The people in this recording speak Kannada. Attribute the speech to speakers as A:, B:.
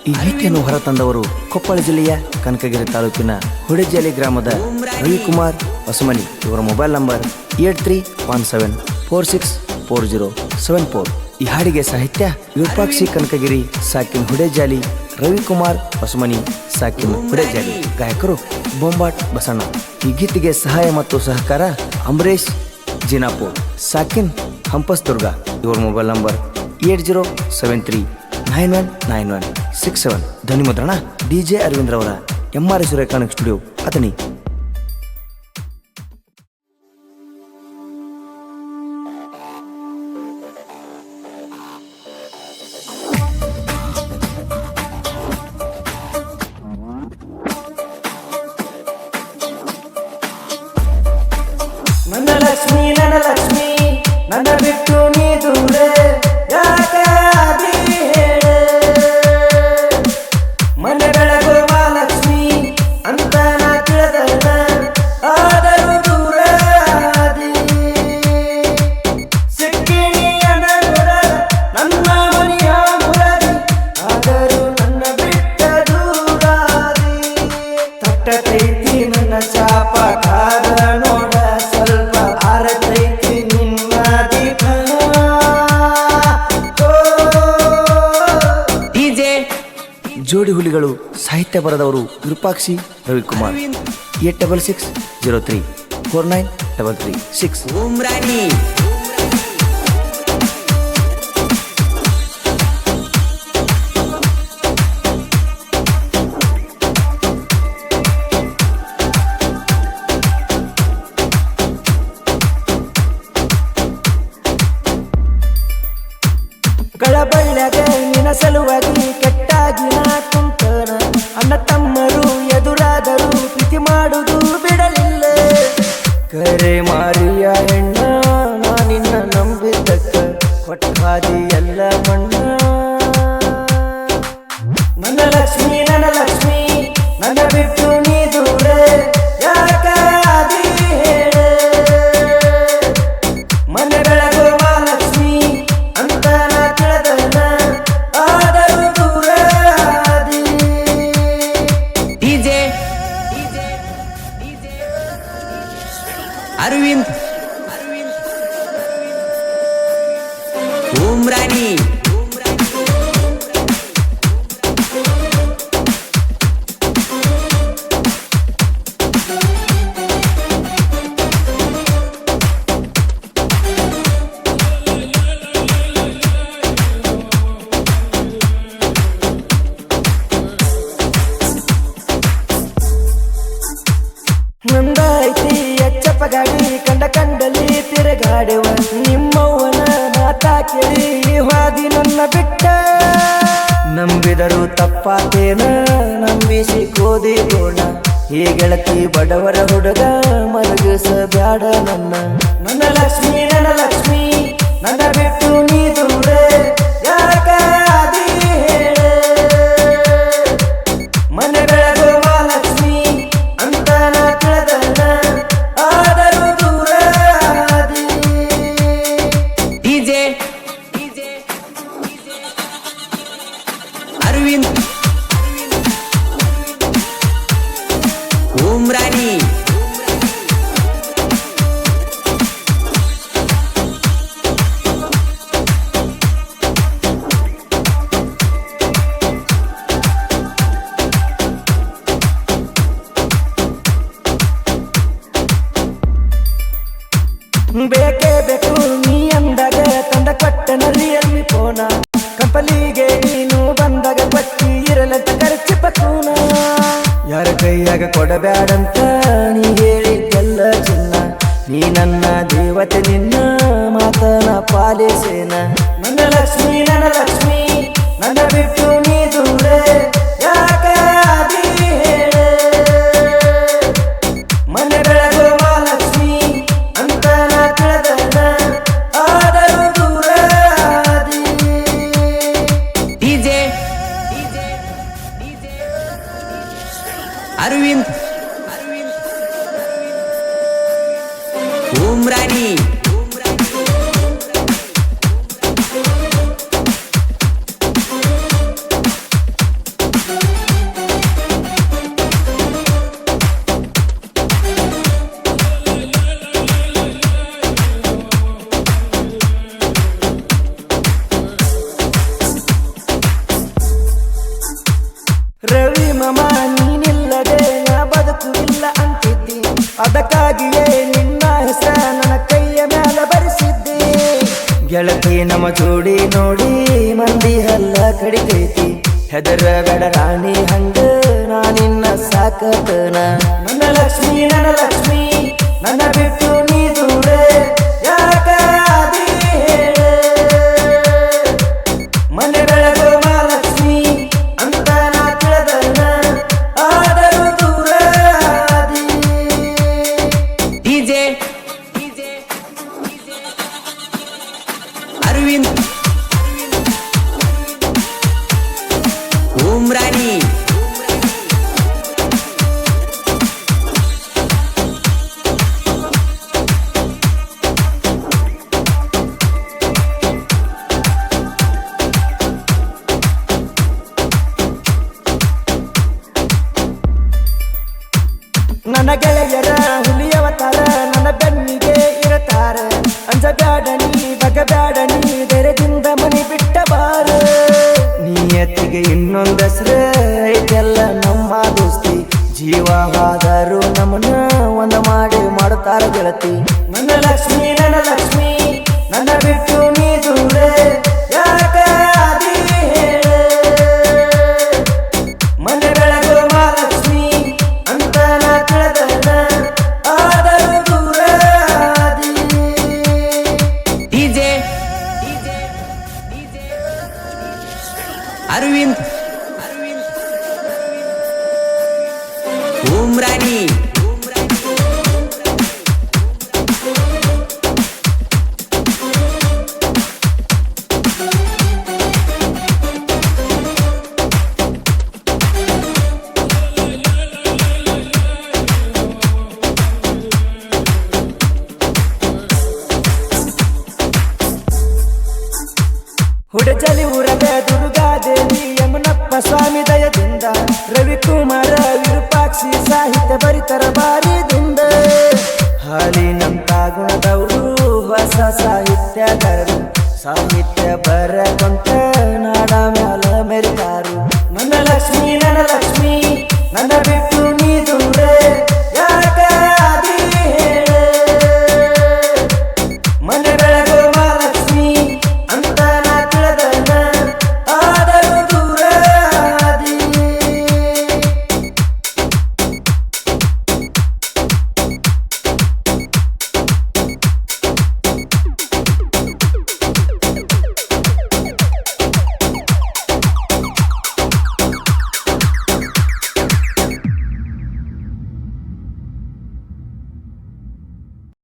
A: ಈ ಗೀತೆಯನ್ನು ಹೊರತಂದವರು ಕೊಪ್ಪಳ ಜಿಲ್ಲೆಯ ಕನಕಗಿರಿ ತಾಲೂಕಿನ ಹುಡೆಜಾಲಿ ಗ್ರಾಮದ ರವಿಕುಮಾರ್ ಹೊಸಮನಿ. ಇವರ ಮೊಬೈಲ್ ನಂಬರ್ 8317464074. ಈ ಹಾಡಿಗೆ ಸಾಹಿತ್ಯ ವಿರೂಪಾಕ್ಷಿ ಕನಕಗಿರಿ, ಸಾಕಿನ್ ಹುಡೆಜಾಲಿ, ರವಿಕುಮಾರ್ ಹೊಸಮನಿ, ಸಾಕಿನ್ ಹುಡೆಜಾಲಿ. ಗಾಯಕರು ಬೊಂಬಾಟ್ ಬಸಣ್ಣ. ಈ ಗೀತೆಗೆ ಸಹಾಯ ಮತ್ತು ಸಹಕಾರ ಅಂಬರೀಶ್ ಜಿನಾಪುರ್, ಸಾಕಿನ್ ಹಂಪಸ್ದುರ್ಗ. ಇವರ ಮೊಬೈಲ್ ನಂಬರ್ 8073919167. ಧ್ವನಿ ಮುದ್ರಣ DJ ಅರವಿಂದ್ರವರ MRS recording studio Athani.
B: ನನ್ನ ಲಕ್ಷ್ಮಿ ನನ್ನ ಬಿಟ್ಟು ನೀ ದೂರ ಯಾಕಾದಿ ಹೇಳೆ, ಮನೆ ಬೆಳಗು ಮಹಾಲಕ್ಷ್ಮಿ ಅಂತ ನಾ ತಿಳಿದನ, ಆದರೂ ದೂರ ಆದಿ. ಸಿಕ್ಕಿಣಿಯ ನಡುರ ನನ್ನ ಮನೆಯ ಮುರದಿ, ಆದರೂ ನನ್ನ ಬಿಟ್ಟ ದೂರಾದಿ. ತಟ್ಟತೈತಿ ನನ್ನ ಚಾಪ ಕಾದ ನೋಡ, ಸ್ವಲ್ಪ ಆರತೈತಿ ನಿನ್ನ ದೀಪ.
A: ಜೋಡಿ ಹುಲಿಗಳು. ಸಾಹಿತ್ಯ ಬರೆದವರು ವಿರೂಪಾಕ್ಷಿ ರವಿಕುಮಾರ್. 8660349336.
B: ಉಮ್ರಾಣಿ ಗಳಬಳ್ಳಗ ನಿನ್ನ ಸಲುವಾಗಿ ಕೆಟ್ಟಾಗಿ ನಾ ಕುಂತನ, ಅಣ್ಣ ತಮ್ಮರು ಎದುರಾದರೂ ಪ್ರೀತಿ ಮಾಡುವುದು ಬಿಡಲಿಲ್ಲ. ಕರೆ ಮಾರಿಯ ಹೆಣ್ಣ ನಾ ನಿನ್ನ ನಂಬಿದ್ದಕ್ಕ, ಕೊಟ್ಟಾದಿ ಎಲ್ಲ ಮಣ್ಣ. ನನ್ನ ಲಕ್ಷ್ಮಿ ನನ್ನ ಬಿಟ್ಟು ನೀ ದೂರ ಯಾಕಾದಿ ಹೇಳೆ, ಮನೆ ಬೆಳಗು ಮಹಾಲಕ್ಷ್ಮಿ ಅಂತ ನಾ ತಿಳಿದನ, ಆದರೂ ದೂರ ಆದಿ. ಅರವಿಂದ್ ಉಮ್ರಾಣಿ ನಂದಾಯ್ತಿ ಎಚ್ಚಪ್ಪ ಗಾಡಿ ಕಂಡಲ್ಲಿ ತಿರುಗಾಡುವ, ನಿಮ್ಮವ್ವನ ಮಾತಾ ಕೇಳಿ ಹಾದಿ ನನ್ನ ಬಿಟ್ಟ. ನಂಬಿದರು ತಪ್ಪಾತೇನ ನಂಬಿಸಿ ಕೋದಿ ಗೋಣ, ಈ ಗೆಳತಿ ಬಡವರ ಹುಡುಗ ಮಲಗಿಸ ಬ್ಯಾಡ ನನ್ನ. ನನ್ನ ಲಕ್ಷ್ಮಿ ನನ್ನ ಬಿಟ್ಟು ನೀ ದೂರ ಯಾಕಾದಿ ಹೇಳೆ, ಮನೆ ಬೆಳಗು ಮಹಾಲಕ್ಷ್ಮಿ ಅಂತ ನಾ ತಿಳಿದನ, ಆದರೂ ದೂರ ಆದಿ. ಅರವಿಂದ್ ಉಮ್ರಾಣಿ ಬೇಕೇ ಬೇಕು ನೀ ಅಂದಾಗ ತಂದ ಕೊಟ್ಟನ ರಿಯಲ್ಮಿ ಫೋನ, ಕಂಪಲಿಗೆ ನೀನು ಬಂದಾಗ ಕೊಟ್ಟಿ ಇರಲಂತ ಖರ್ಚು ಪಕ್ಕೂನ. ಯಾರ ಕೈಯಾಗ ಕೊಡಬ್ಯಾಡಂತ ನೀ ಹೇಳಿದ್ದೆಲ್ಲ ಚಿನ್ನ, ನೀ ನನ್ನ ದೇವತೆ ನಿನ್ನ ಮಾತನ ಪಾಲಿಸೇನ. ನನ್ನ ಲಕ್ಷ್ಮಿ ನನ್ನ ಬಿಟ್ಟು ನೀ ದೂರ ಯಾಕಾದಿ ಹೇಳೆ, ಮನೆ ಬೆಳಗು ಮಹಾಲಕ್ಷ್ಮಿ ಅಂತ ನಾ ತಿಳಿದನ, ಆದರೂ ದೂರ ಆದಿ. ಅರವಿಂದ್ ಉಮ್ರಾಣಿ ಅದಕ್ಕಾಗಿಯೇ ನಿನ್ನ ಹೆಸರ ನನ್ನ ಕೈಯ ಮ್ಯಾಲ ಬರೆಸಿದ್ದೆ.
A: ಗೆಳತಿ ನಮ್ಮ ಜೋಡಿ ನೋಡಿ ಮಂದಿ ಹಲ್ಲ ಕಡಿತೈತಿ, ಹೆದರಬೇಡ ರಾಣಿ ಹಂಗ ನಾನಿನ್ನ ಸಾಕತನ.
B: ನನ್ನ ಲಕ್ಷ್ಮಿ ನನ್ನ ಬಿಟ್ಟು ನೀ ದೂರ ಯಾಕಾದಿ ಹೇಳ. ಮನೆ ಬೆಳಗೋ ಮಹಾಲಕ್ಷ್ಮಿ ಅಂತ ನಾ ತಿಳಿದನ, ಆದರೂ ದೂರ ಆದಿ.
C: ಡಿಜೆ ಅರವಿಂದ್ ಉಮ್ರಾನಿ
B: ನನ್ನ ಗೆಳೆಯರ ಹುಲಿಯವತಾರ ನನ್ನ ಬೆನ್ನಿಗೆ ಇರತಾರ. ಅಂಜಬ್ಯಾಡ ನೀ ಬಗಬ್ಯಾಡ ನೀ ಧೈರ್ಯದಿಂದ ಮನಿ ಬಿಟ್ಟ ಬಾರ.
A: ನಿಯತ್ತಿಗೆ ಇನ್ನೊಂದು ಹೆಸರು ಐತೆಲ್ಲ ನಮ್ಮ ದೋಸ್ತಿ, ಜೀವವಾದರೂ ನಮ್ಮನ್ನ ಒಂದ ಮಾಡಿ ಮಾಡುತ್ತಾರ ಗೆಳತಿ.
B: ನನ್ನ ಲಕ್ಷ್ಮಿ ನನ್ನ ಬಿಟ್ಟು ನೀ ದೂರ ಯಾಕಾದಿ ಹೇಳ. ಮನೆ ಬೆಳಗೋ ಮಹಾಲಕ್ಷ್ಮಿ ಅಂತ ನಾ ತಿಳಿದನ, ಆದರೂ ದೂರ ಆದಿ.
C: ಡಿಜೆ ಅರವಿಂದ್ ಉಮ್ರಾನಿ
B: ಹುಡಚಲಿ ಊರದ ದುರ್ಗಾದೇವಿ ಯಮನಪ್ಪ ಸ್ವಾಮಿ ದಯದಿಂದ, ರವಿಕುಮಾರ ವಿರೂಪಾಕ್ಷಿ ಸಾಹಿತ್ಯ ಬರಿತರ ಬಾರಿ ದುಂದ.
A: ಹಾಲಿನಂತ ಗುಣದವರು ಹೊಸ ಸಾಹಿತ್ಯಗಾರರು, ಸಾಹಿತ್ಯ ಬರಕೊಂತ ನಾಡ ಮ್ಯಾಲ ಮೆರಿತಾರು.